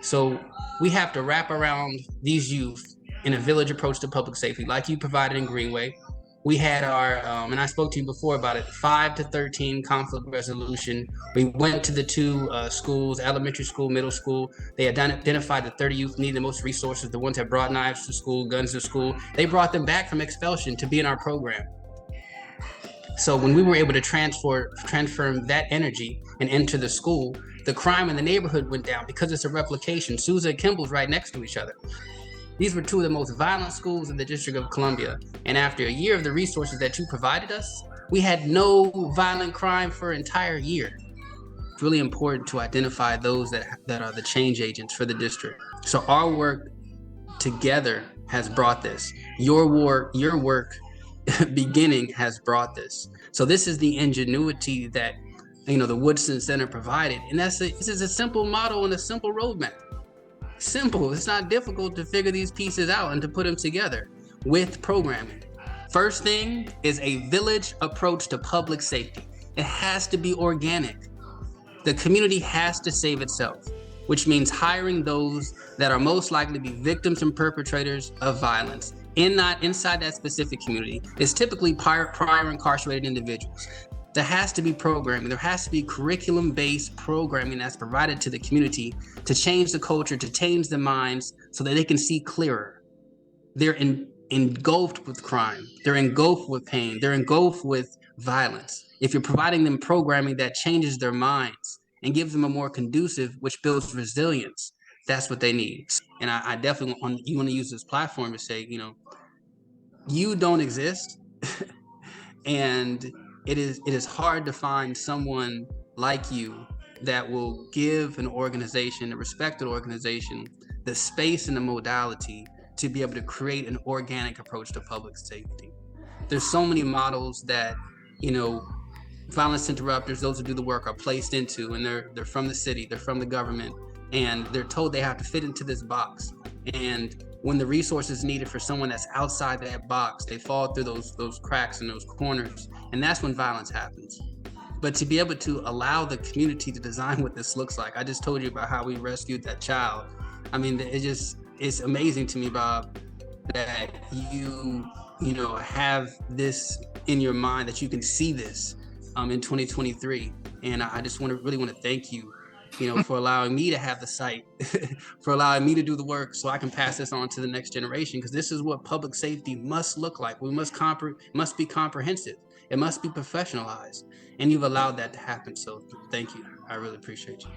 So we have to wrap around these youth in a village approach to public safety, like you provided in Greenway. We had our, and I spoke to you before about it, 5 to 13 conflict resolution. We went to the two schools, elementary school, middle school. They identified the 30 youth needing the most resources, the ones that brought knives to school, guns to school. They brought them back from expulsion to be in our program. So when we were able to transfer that energy and enter the school, the crime in the neighborhood went down because it's a replication. Sousa and Kimball's right next to each other. These were two of the most violent schools in the District of Columbia. And after a year of the resources that you provided us, we had no violent crime for an entire year. It's really important to identify those that are the change agents for the district. So our work together has brought this. Your work beginning has brought this. So this is the ingenuity that the Woodson Center provided, and this is a simple model and a simple roadmap. Simple. It's not difficult to figure these pieces out and to put them together with programming. First thing is a village approach to public safety. It has to be organic. The community has to save itself, which means hiring those that are most likely to be victims and perpetrators of violence. Not inside that specific community. It's typically prior incarcerated individuals. There has to be programming. There has to be curriculum-based programming that's provided to the community to change the culture, to change the minds so that they can see clearer. They're engulfed with crime. They're engulfed with pain. They're engulfed with violence. If you're providing them programming that changes their minds and gives them a more conducive, which builds resilience, that's what they need. And I definitely want to use this platform to say, you don't exist. And it is hard to find someone like you that will give an organization, a respected organization, the space and the modality to be able to create an organic approach to public safety. There's so many models that, violence interrupters, those who do the work, are placed into, and they're from the city, they're from the government, and they're told they have to fit into this box. And when the resources needed for someone that's outside that box, they fall through those cracks and those corners, and that's when violence happens. But to be able to allow the community to design what this looks like, I just told you about how we rescued that child. I mean, it's amazing to me, Bob, that you have this in your mind, that you can see this in 2023. And I just really want to thank you, for allowing me to have the sight, for allowing me to do the work so I can pass this on to the next generation, because this is what public safety must look like. We must be comprehensive. It must be professionalized. And you've allowed that to happen. So thank you. I really appreciate you.